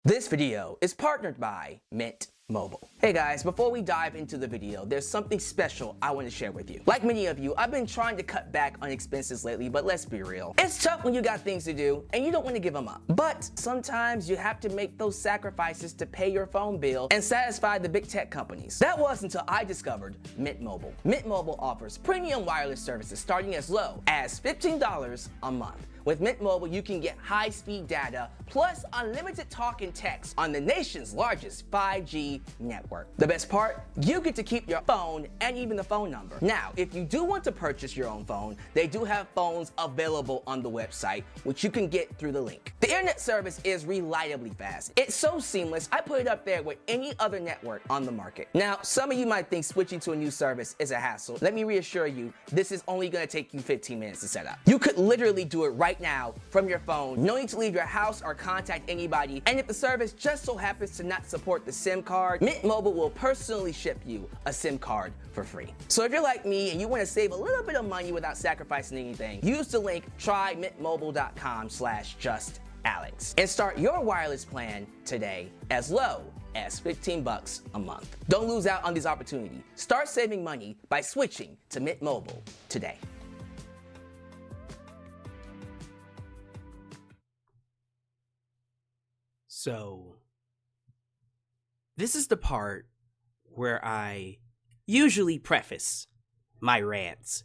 This video is partnered by Mint Mobile. Hey guys, before we dive into the video, there's something special I want to share with you. Like many of you, I've been trying to cut back on expenses lately, but let's be real. It's tough when you got things to do and you don't want to give them up. But sometimes you have to make those sacrifices to pay your phone bill and satisfy the big tech companies. That was until I discovered Mint Mobile. Mint Mobile offers premium wireless services starting as low as $15 a month. With Mint Mobile, you can get high-speed data plus unlimited talk and text on the nation's largest 5G network. The best part? You get to keep your phone and even the phone number. Now, if you do want to purchase your own phone, they do have phones available on the website, which you can get through the link. The internet service is reliably fast. It's so seamless, I put it up there with any other network on the market. Now, some of you might think switching to a new service is a hassle. Let me reassure you, this is only gonna take you 15 minutes to set up. You could literally do it right now from your phone, no need to leave your house or contact anybody, and if the service just so happens to not support the SIM card, Mint Mobile will personally ship you a SIM card for free. So if you're like me and you want to save a little bit of money without sacrificing anything, use the link trymintmobile.com/justalyx and start your wireless plan today as low as $15 a month. Don't lose out on this opportunity. Start saving money by switching to Mint Mobile today. So, this is the part where I usually preface my rants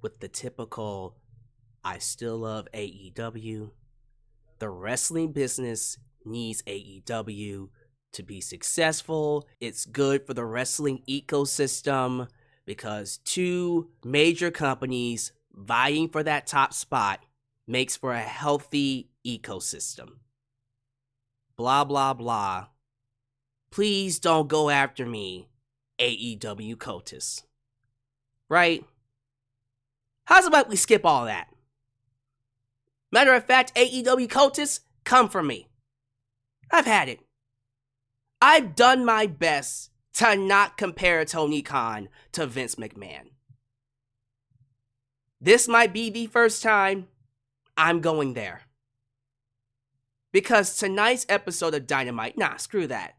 with the typical, I still love AEW, the wrestling business needs AEW to be successful, it's good for the wrestling ecosystem because two major companies vying for that top spot makes for a healthy ecosystem. Blah, blah, blah. Please don't go after me, AEW COTUS. Right? How's about we skip all that? Matter of fact, AEW COTUS, come for me. I've had it. I've done my best to not compare Tony Khan to Vince McMahon. This might be the first time I'm going there. Because tonight's episode of Dynamite, nah, screw that.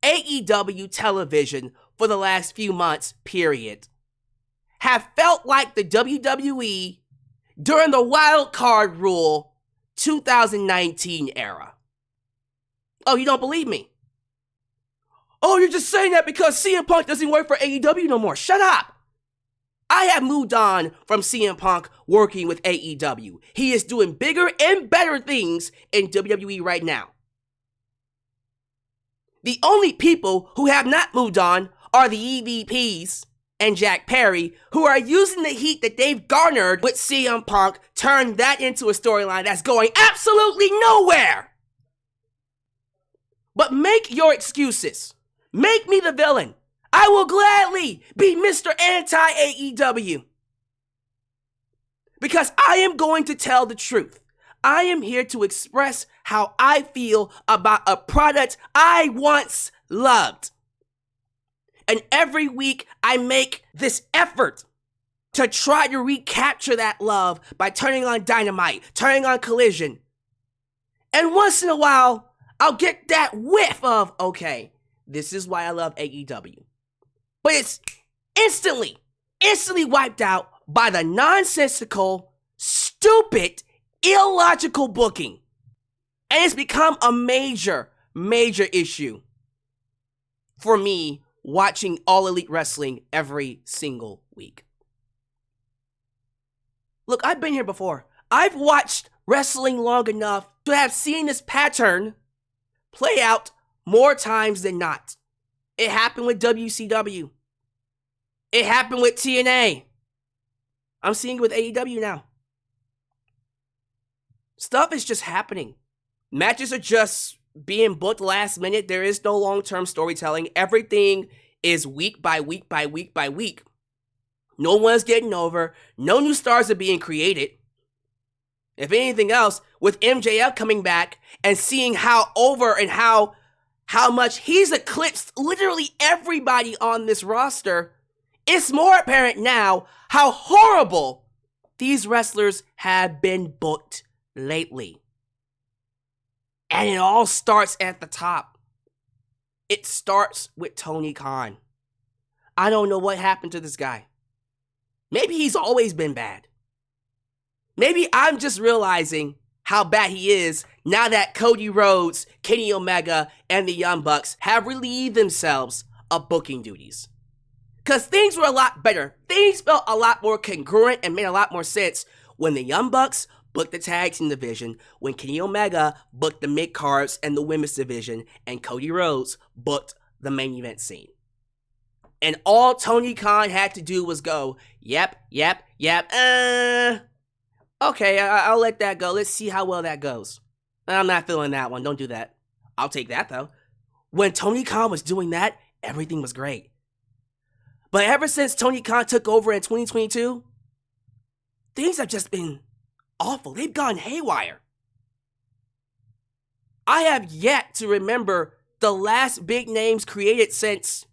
AEW television for the last few months, period, have felt like the WWE during the wild card rule 2019 era. Oh, you don't believe me? Oh, you're just saying that because CM Punk doesn't work for AEW no more. Shut up! I have moved on from CM Punk working with AEW. He is doing bigger and better things in WWE right now. The only people who have not moved on are the EVPs and Jack Perry, who are using the heat that they've garnered with CM Punk, turn that into a storyline that's going absolutely nowhere. But make your excuses. Make me the villain. I will gladly be Mr. Anti-AEW. Because I am going to tell the truth. I am here to express how I feel about a product I once loved. And every week I make this effort to try to recapture that love by turning on Dynamite, turning on Collision. And once in a while, I'll get that whiff of, okay, this is why I love AEW. But it's instantly wiped out by the nonsensical, stupid, illogical booking. And it's become a major issue for me watching All Elite Wrestling every single week. Look, I've been here before. I've watched wrestling long enough to have seen this pattern play out more times than not. It happened with WCW. It happened with TNA. I'm seeing it with AEW now. Stuff is just happening. Matches are just being booked last minute. There is no long-term storytelling. Everything is week by week by week by week. No one's getting over. No new stars are being created. If anything else, with MJF coming back and seeing how over and how much he's eclipsed literally everybody on this roster, it's more apparent now how horrible these wrestlers have been booked lately. And it all starts at the top. It starts with Tony Khan. I don't know what happened to this guy. Maybe he's always been bad. Maybe I'm just realizing how bad he is now that Cody Rhodes, Kenny Omega, and the Young Bucks have relieved themselves of booking duties. Because things were a lot better. Things felt a lot more congruent and made a lot more sense when the Young Bucks booked the tag team division, when Kenny Omega booked the mid-cards and the women's division, and Cody Rhodes booked the main event scene. And all Tony Khan had to do was go, yep, okay, I'll let that go. Let's see how well that goes. I'm not feeling that one. Don't do that. I'll take that, though. When Tony Khan was doing that, everything was great. But ever since Tony Khan took over in 2022, things have just been awful. They've gone haywire. I have yet to remember the last big names created since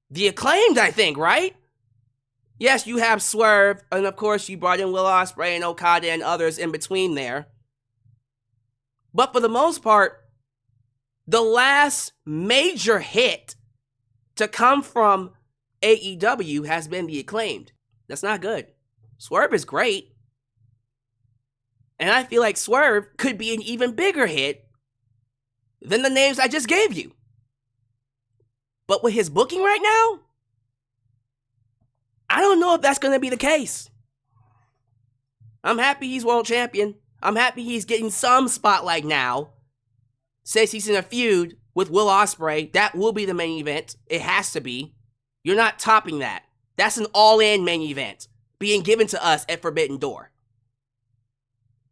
the Acclaimed, I think, right? Yes, you have Swerve, and of course you brought in Will Ospreay and Okada and others in between there. But for the most part, the last major hit to come from AEW has been the Acclaimed. That's not good. Swerve is great. And I feel like Swerve could be an even bigger hit than the names I just gave you. But with his booking right now, I don't know if that's going to be the case. I'm happy he's world champion. I'm happy he's getting some spotlight now. Since he's in a feud with Will Ospreay, that will be the main event. It has to be. You're not topping that. That's an all-in main event being given to us at Forbidden Door.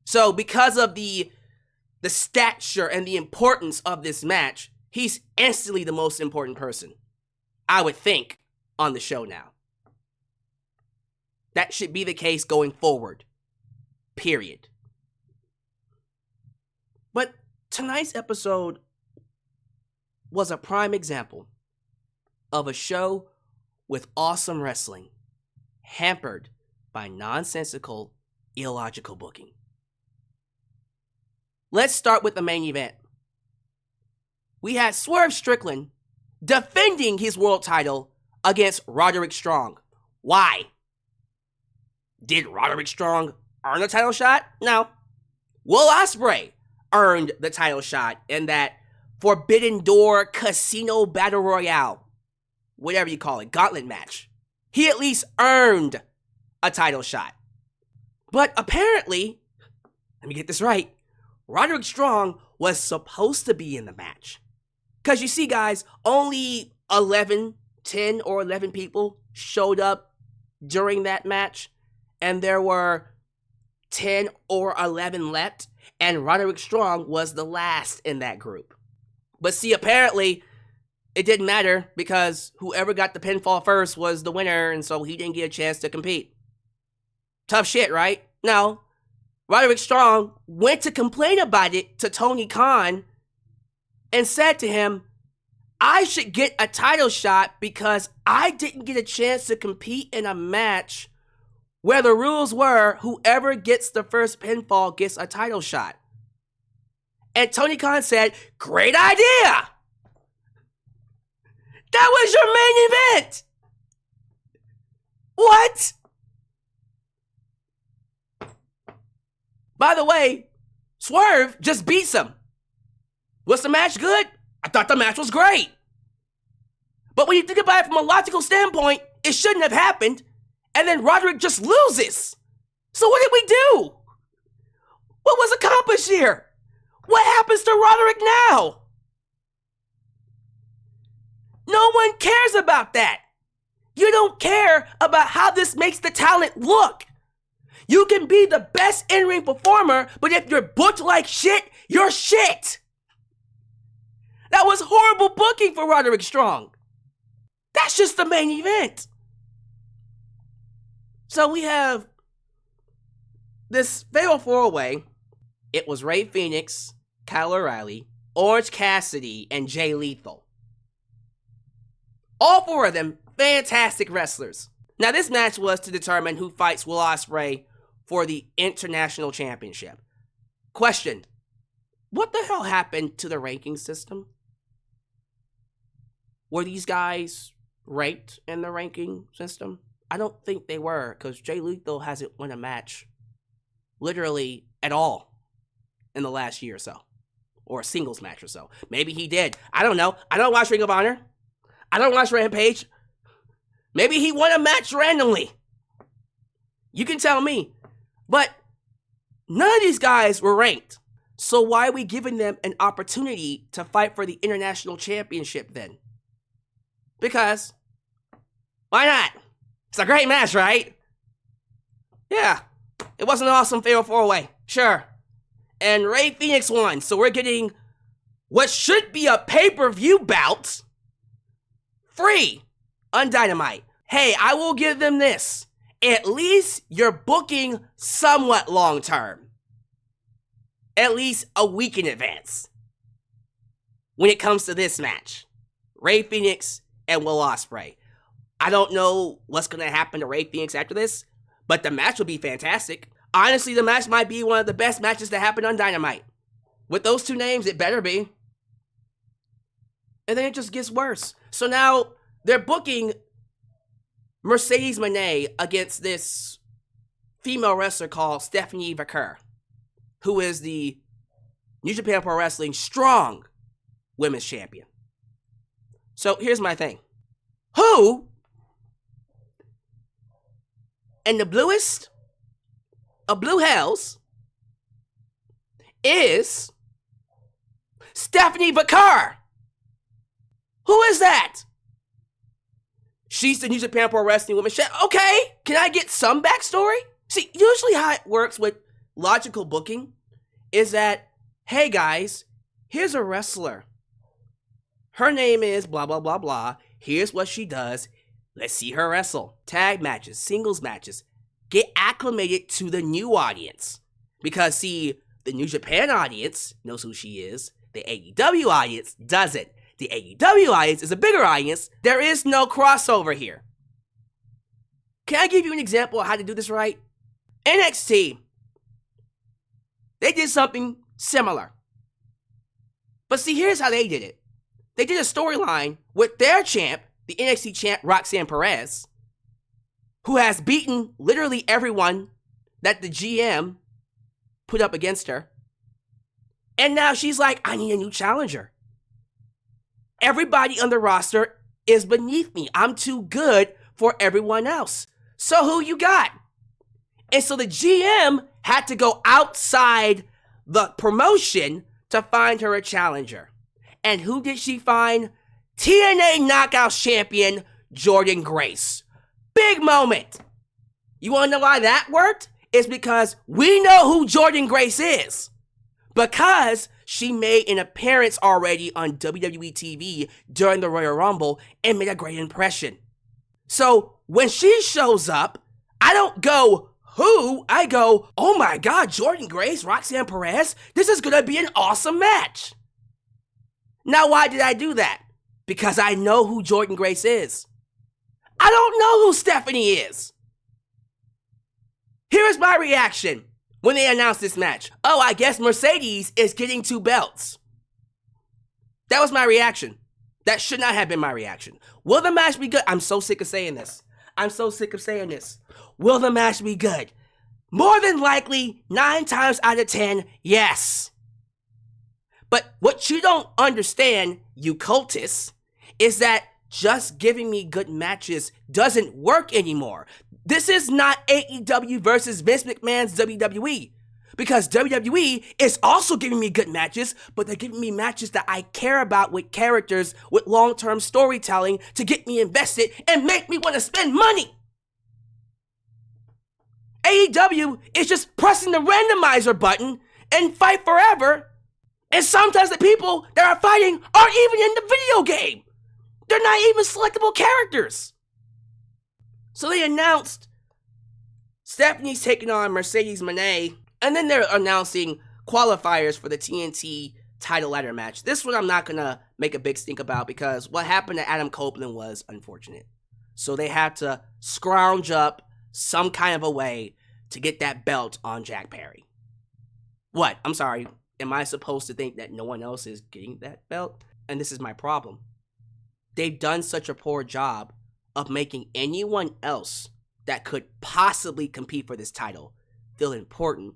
So because of the stature and the importance of this match, he's instantly the most important person, I would think, on the show now. That should be the case going forward. Period. But tonight's episode was a prime example of a show with awesome wrestling, hampered by nonsensical, illogical booking. Let's start with the main event. We had Swerve Strickland defending his world title against Roderick Strong. Why? Did Roderick Strong earn a title shot? No. Will Ospreay earned the title shot in that Forbidden Door Casino Battle Royale, whatever you call it, gauntlet match. He at least earned a title shot. But apparently, let me get this right, Roderick Strong was supposed to be in the match. Because you see, guys, only 10 or 11 people showed up during that match. And there were 10 or 11 left. And Roderick Strong was the last in that group. But see, apparently, it didn't matter because whoever got the pinfall first was the winner. And so he didn't get a chance to compete. Tough shit, right? No. Roderick Strong went to complain about it to Tony Khan and said to him, I should get a title shot because I didn't get a chance to compete in a match where the rules were whoever gets the first pinfall gets a title shot. And Tony Khan said, great idea! That was your main event! What? By the way, Swerve just beats him. Was the match good? I thought the match was great. But when you think about it from a logical standpoint, it shouldn't have happened. And then Roderick just loses. So what did we do? What was accomplished here? What happens to Roderick now? No one cares about that. You don't care about how this makes the talent look. You can be the best in-ring performer, but if you're booked like shit, you're shit. That was horrible booking for Roderick Strong. That's just the main event. So we have this fatal four-way. It was Rey Fenix, Kyle O'Reilly, Orange Cassidy, and Jay Lethal. All four of them fantastic wrestlers. Now this match was to determine who fights Will Ospreay for the International Championship. Question, what the hell happened to the ranking system? Were these guys ranked in the ranking system? I don't think they were, because Jay Lethal hasn't won a match literally at all in the last year or so. Or a singles match or so. Maybe he did. I don't know. I don't watch Ring of Honor. I don't watch Rampage. Maybe he won a match randomly. You can tell me. But none of these guys were ranked. So why are we giving them an opportunity to fight for the international championship then? Because, why not? It's a great match, right? Yeah. It was an awesome fatal 4-way. Sure. And Rey Fenix won, so we're getting what should be a pay-per-view bout free on Dynamite. Hey, I will give them this. At least you're booking somewhat long-term. At least a week in advance. When it comes to this match. Rey Fenix and Will Ospreay. I don't know what's going to happen to Rey Fenix after this, but the match will be fantastic. Honestly, the match might be one of the best matches to happen on Dynamite. With those two names, it better be. And then it just gets worse. So now, they're booking Mercedes Moné against this female wrestler called Stephanie Vaquer, who is the New Japan Pro Wrestling Strong Women's Champion. So, here's my thing. Who, in the bluest of blue hells, is Stephanie Vaquer? Who is that? She's the New Japan Pro Wrestling Women's Champion. Okay, can I get some backstory? See, usually how it works with logical booking is that, hey guys, here's a wrestler. Her name is blah, blah, blah, blah. Here's what she does. Let's see her wrestle. Tag matches, singles matches. Get acclimated to the new audience. Because, see, the New Japan audience knows who she is. The AEW audience doesn't. The AEW audience is a bigger audience. There is no crossover here. Can I give you an example of how to do this right? NXT. They did something similar. But see, here's how they did it. They did a storyline with their champ, the NXT champ Roxanne Perez, who has beaten literally everyone that the GM put up against her. And now she's like, I need a new challenger. Everybody on the roster is beneath me. I'm too good for everyone else. So who you got? And so the GM had to go outside the promotion to find her a challenger. And who did she find? TNA Knockouts champion Jordynne Grace. Big moment. You want to know why that worked? It's because we know who Jordynne Grace is. Because she made an appearance already on WWE TV during the Royal Rumble and made a great impression. So when she shows up, I don't go, who? I go, oh my God, Jordynne Grace, Roxanne Perez, this is going to be an awesome match. Now, why did I do that? Because I know who Jordynne Grace is. I don't know who Stephanie is. Here is my reaction when they announced this match. Oh, I guess Mercedes is getting 2 belts. That was my reaction. That should not have been my reaction. Will the match be good? I'm so sick of saying this. Will the match be good? More than likely, 9 times out of 10, yes. But what you don't understand, you cultists, is that just giving me good matches doesn't work anymore. This is not AEW versus Vince McMahon's WWE. Because WWE is also giving me good matches, but they're giving me matches that I care about with characters with long-term storytelling to get me invested and make me want to spend money. AEW is just pressing the randomizer button and fight forever. And sometimes the people that are fighting aren't even in the video game. They're not even selectable characters. So they announced Stephanie's taking on Mercedes Moné, and then they're announcing qualifiers for the TNT title ladder match. This one I'm not going to make a big stink about because what happened to Adam Copeland was unfortunate. So they had to scrounge up some kind of a way to get that belt on Jack Perry. What? I'm sorry. am I supposed to think that no one else is getting that belt? And this is my problem. They've done such a poor job of making anyone else that could possibly compete for this title feel important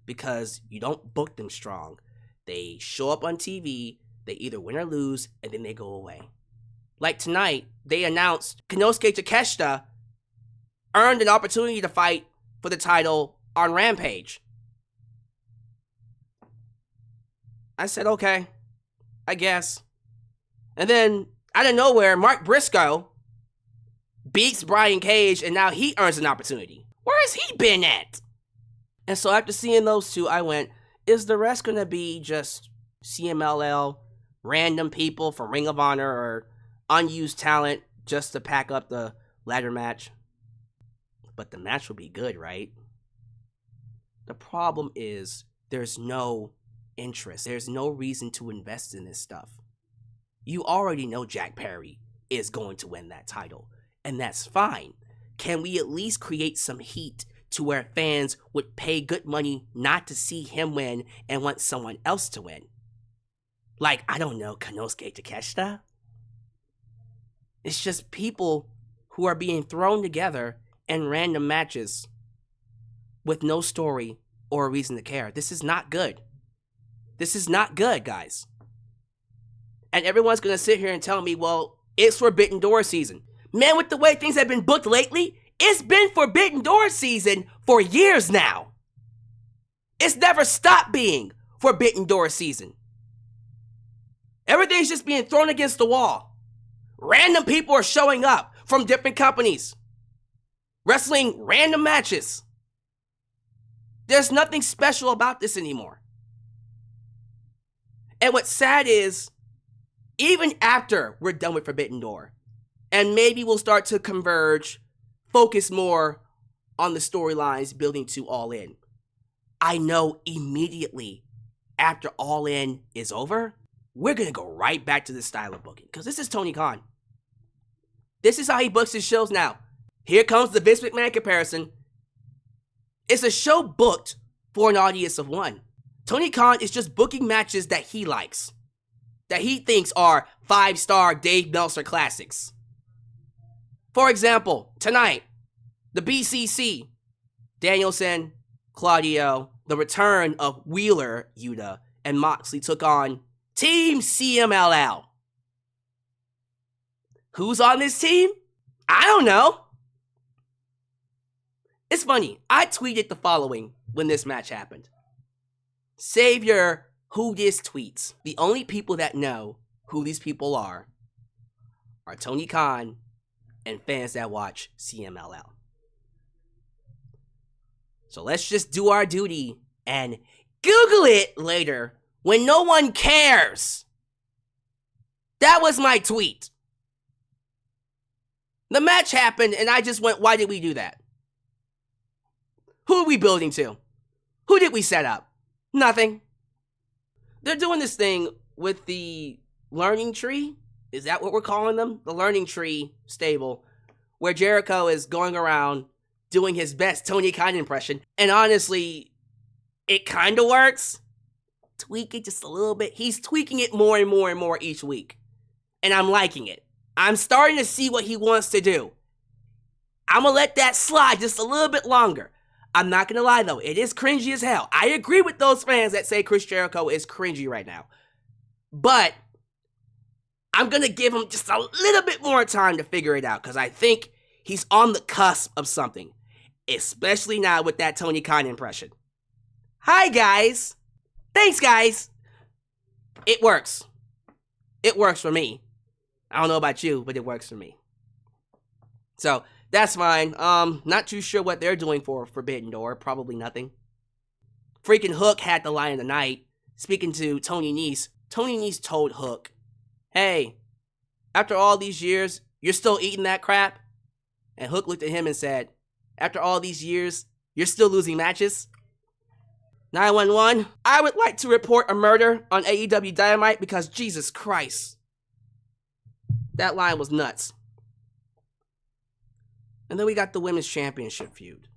because you don't book them strong. They show up on TV, they either win or lose, and then they go away. Like tonight, they announced Konosuke Takeshita earned an opportunity to fight for the title on Rampage. I said, okay, I guess. And then, out of nowhere, Mark Briscoe beats Brian Cage, and now he earns an opportunity. Where has he been at? And so after seeing those two, I went, is the rest going to be just CMLL, random people from Ring of Honor, or unused talent just to pack up the ladder match? But the match will be good, right? The problem is there's no interest. There's no reason to invest in this stuff. You already know Jack Perry is going to win that title, and that's fine. Can we at least create some heat to where fans would pay good money not to see him win and want someone else to win? Like, I don't know, Konosuke Takeshita? It's just people who are being thrown together in random matches with no story or a reason to care. This is not good. This is not good, guys. And everyone's going to sit here and tell me, well, it's Forbidden Door season. Man, with the way things have been booked lately, it's been Forbidden Door season for years now. It's never stopped being Forbidden Door season. Everything's just being thrown against the wall. Random people are showing up from different companies, wrestling random matches. There's nothing special about this anymore. And what's sad is, even after we're done with Forbidden Door, and maybe we'll start to converge, focus more on the storylines building to All In, I know immediately after All In is over, we're going to go right back to this style of booking. Because this is Tony Khan. This is how he books his shows now. Here comes the Vince McMahon comparison. It's a show booked for an audience of one. Tony Khan is just booking matches that he likes, that he thinks are 5-star Dave Meltzer classics. For example, tonight, the BCC, Danielson, Claudio, the return of Wheeler, Yuta, and Moxley took on Team CMLL. Who's on this team? I don't know. It's funny, I tweeted the following when this match happened. Save your who dis tweets. The only people that know who these people are Tony Khan and fans that watch CMLL. So let's just do our duty and Google it later when no one cares. That was my tweet. The match happened and I just went, why did we do that? Who are we building to? Who did we set up? Nothing. They're doing this thing with the learning tree. Is that what we're calling them? The learning tree stable, where Jericho is going around doing his best Tony Khan impression. And honestly, it kind of works. Tweak it just a little bit. He's tweaking it more and more and more each week. And I'm liking it. I'm starting to see what he wants to do. I'm going to let that slide just a little bit longer. I'm not going to lie, though. It is cringy as hell. I agree with those fans that say Chris Jericho is cringy right now. But I'm going to give him just a little bit more time to figure it out, because I think he's on the cusp of something, especially now with that Tony Khan impression. Hi, guys. Thanks, guys. It works. It works for me. I don't know about you, but it works for me. So that's fine. Not too sure what they're doing for Forbidden Door. Probably nothing. Freaking Hook had the line of the night. Speaking to Tony Nese, Tony Nese told Hook, hey, after all these years, you're still eating that crap? And Hook looked at him and said, after all these years, you're still losing matches? 911, I would like to report a murder on AEW Dynamite because Jesus Christ. That line was nuts. And then we got the Women's Championship feud.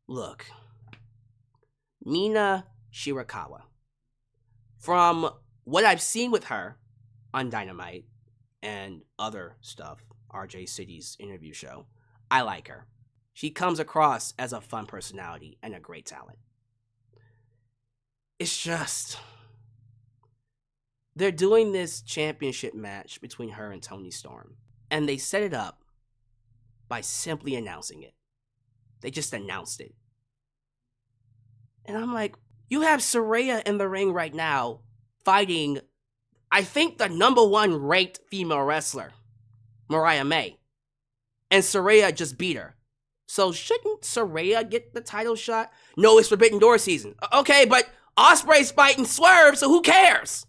Look, Mina Shirakawa. From what I've seen with her on Dynamite and other stuff, RJ City's interview show, I like her. She comes across as a fun personality and a great talent. It's just, they're doing this championship match between her and Toni Storm, and they set it up by simply announcing it. They just announced it. And I'm like, you have Saraya in the ring right now fighting, I think, the #1 ranked female wrestler, Mariah May. And Saraya just beat her. So shouldn't Saraya get the title shot? No, it's Forbidden Door season. Okay, but Ospreay's fighting Swerve, so who cares?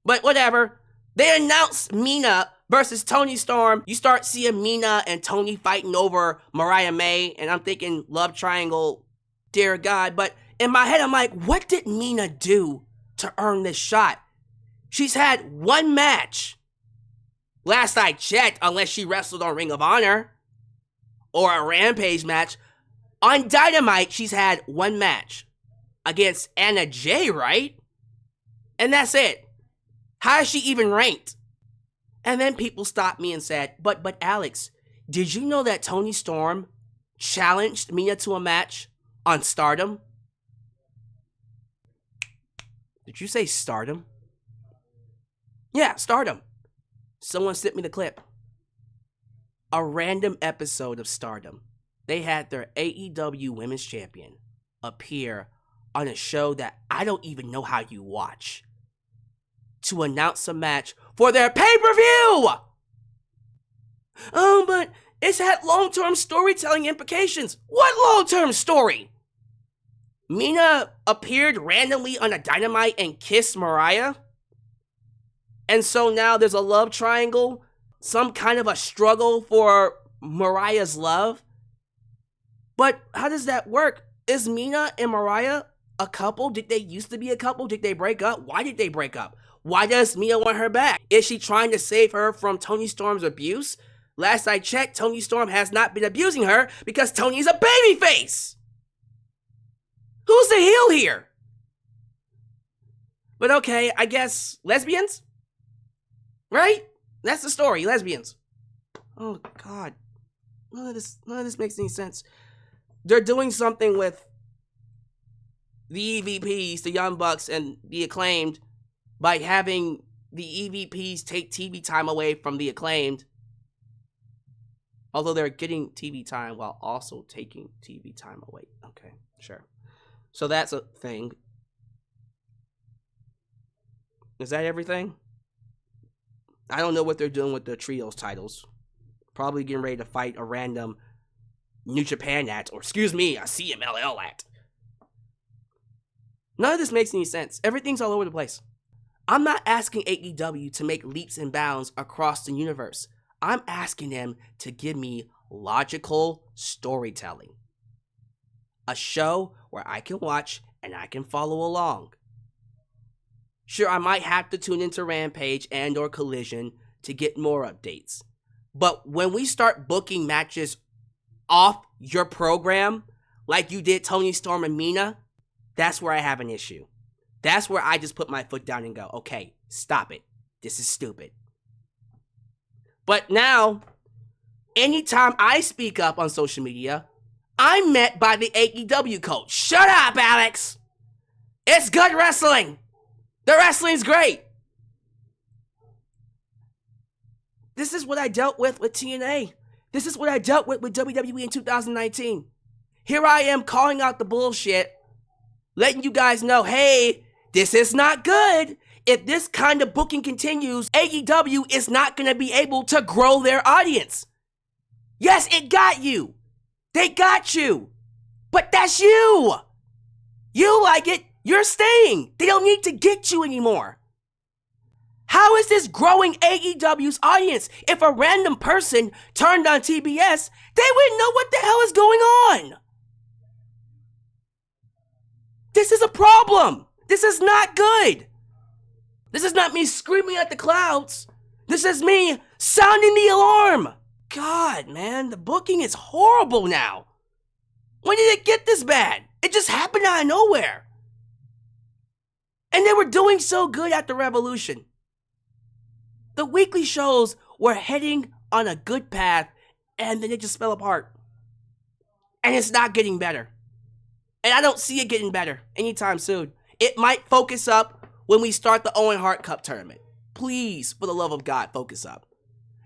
But whatever. They announced Mina versus Toni Storm. You start seeing Mina and Toni fighting over Mariah May, and I'm thinking love triangle, dear God. But in my head, I'm like, what did Mina do to earn this shot? She's had one match. Last I checked, unless she wrestled on Ring of Honor or a Rampage match. On Dynamite, she's had one match against Anna Jay, right? And that's it. How is she even ranked? And then people stopped me and said, but Alyx, did you know that Toni Storm challenged Mina to a match on Stardom? Did you say Stardom? Yeah, Stardom. Someone sent me the clip. A random episode of Stardom. They had their AEW Women's Champion appear on a show that I don't even know how you watch to announce a match for their pay-per-view! Oh, but it's had long-term storytelling implications. What long-term story? Mina appeared randomly on a Dynamite and kissed Mariah? And so now there's a love triangle, some kind of a struggle for Mariah's love? But how does that work? Is Mina and Mariah a couple? Did they used to be a couple? Did they break up? Why did they break up? Why does Mina want her back? Is she trying to save her from Toni Storm's abuse? Last I checked, Toni Storm has not been abusing her because Toni's a babyface. Who's the heel here? But okay, I guess lesbians? Right? That's the story, lesbians. Oh God. None of this makes any sense. They're doing something with the EVPs, the Young Bucks, and the Acclaimed by having the EVPs take TV time away from the Acclaimed. Although they're getting TV time while also taking TV time away. Okay, sure. So that's a thing. Is that everything? I don't know what they're doing with the trios titles. Probably getting ready to fight a random New Japan act, or excuse me, a CMLL act. None of this makes any sense. Everything's all over the place. I'm not asking AEW to make leaps and bounds across the universe. I'm asking them to give me logical storytelling. A show where I can watch and I can follow along. Sure, I might have to tune into Rampage and or Collision to get more updates. But when we start booking matches off your program, like you did Toni Storm and Mina, that's where I have an issue. That's where I just put my foot down and go, okay, stop it. This is stupid. But now, anytime I speak up on social media, I'm met by the AEW coach. Shut up, Alyx! It's good wrestling! The wrestling's great! This is what I dealt with TNA. This is what I dealt with WWE in 2019. Here I am calling out the bullshit, letting you guys know, hey, this is not good. If this kind of booking continues, AEW is not going to be able to grow their audience. Yes, it got you. They got you. But that's you. You like it. You're staying. They don't need to get you anymore. How is this growing AEW's audience? If a random person turned on TBS, they wouldn't know what the hell is going on. This is a problem. This is not good. This is not me screaming at the clouds. This is me sounding the alarm. God, man, the booking is horrible now. When did it get this bad? It just happened out of nowhere. And they were doing so good at the Revolution. The weekly shows were heading on a good path, and then it just fell apart. And it's not getting better. And I don't see it getting better anytime soon. It might focus up when we start the Owen Hart Cup tournament. Please, for the love of God, focus up.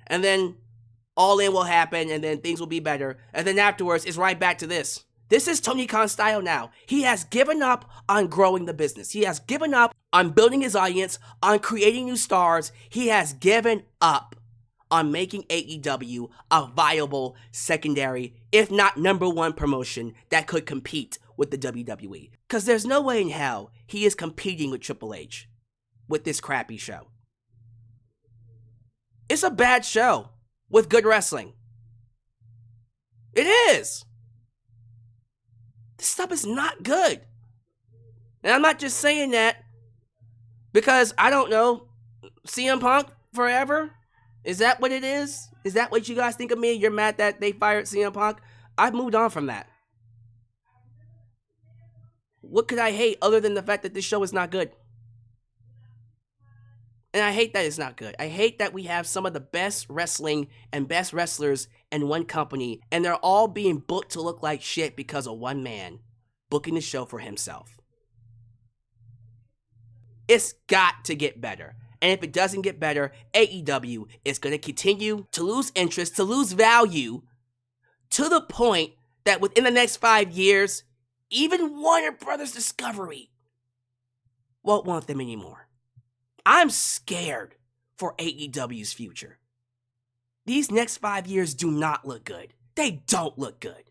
And then All In will happen, and then things will be better. And then afterwards, it's right back to this. This is Tony Khan's style now. He has given up on growing the business. He has given up on building his audience, on creating new stars. He has given up on making AEW a viable secondary, if not number one promotion that could compete with the WWE. Because there's no way in hell he is competing with Triple H with this crappy show. It's a bad show with good wrestling. It is. This stuff is not good. And I'm not just saying that because, I don't know, CM Punk forever? Is that what it is? Is that what you guys think of me? You're mad that they fired CM Punk? I've moved on from that. What could I hate other than the fact that this show is not good? And I hate that it's not good. I hate that we have some of the best wrestling and best wrestlers in one company, and they're all being booked to look like shit because of one man booking the show for himself. It's got to get better. And if it doesn't get better, AEW is going to continue to lose interest, to lose value, to the point that within the next 5 years, even Warner Brothers Discovery won't want them anymore. I'm scared for AEW's future. These next 5 years do not look good. They don't look good.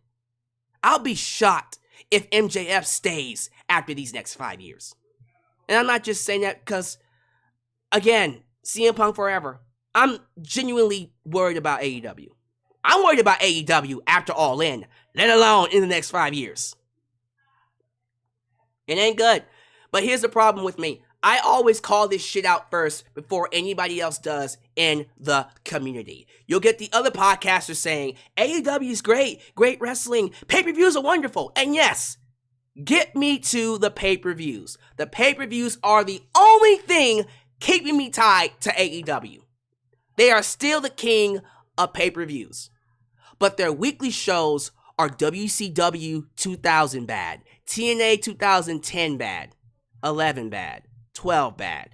I'll be shocked if MJF stays after these next 5 years. And I'm not just saying that because, again, CM Punk forever. I'm genuinely worried about AEW. I'm worried about AEW after All In, let alone in the next 5 years. It ain't good. But here's the problem with me. I always call this shit out first before anybody else does in the community. You'll get the other podcasters saying, AEW is great, great wrestling, pay-per-views are wonderful. And yes, get me to the pay-per-views. The pay-per-views are the only thing keeping me tied to AEW. They are still the king of pay-per-views. But their weekly shows are WCW 2000 bad, TNA 2010 bad, 11 bad, 12 bad,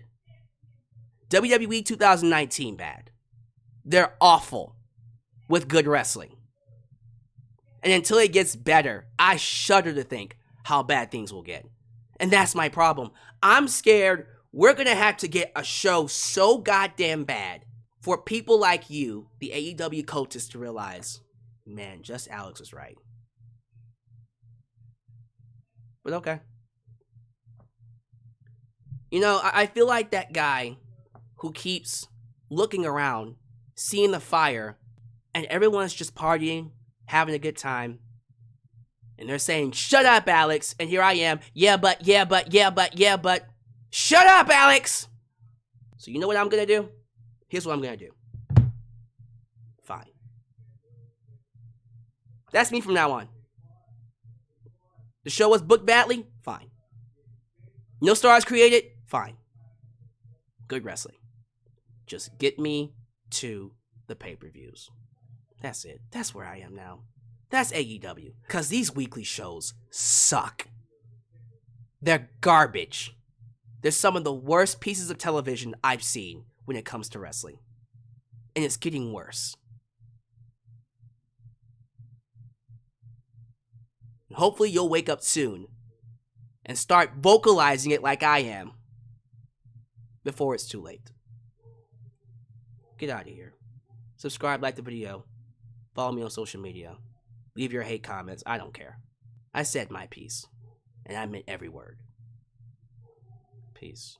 WWE 2019 bad. They're awful with good wrestling. And until it gets better, I shudder to think how bad things will get. And that's my problem. I'm scared we're going to have to get a show so goddamn bad for people like you, the AEW cultists, to realize, man, just Alyx was right. But okay. You know, I feel like that guy who keeps looking around, seeing the fire, and everyone's just partying, having a good time. And they're saying, shut up, Alyx. And here I am. Yeah, but. Shut up, Alyx. So you know what I'm going to do? Here's what I'm going to do. Fine. That's me from now on. The show was booked badly? Fine. No stars created? Fine. Good wrestling. Just get me to the pay-per-views. That's it. That's where I am now. That's AEW. Because these weekly shows suck. They're garbage. They're some of the worst pieces of television I've seen when it comes to wrestling. And it's getting worse. Hopefully you'll wake up soon and start vocalizing it like I am before it's too late. Get out of here. Subscribe, like the video. Follow me on social media. Leave your hate comments. I don't care. I said my piece. And I meant every word. Peace.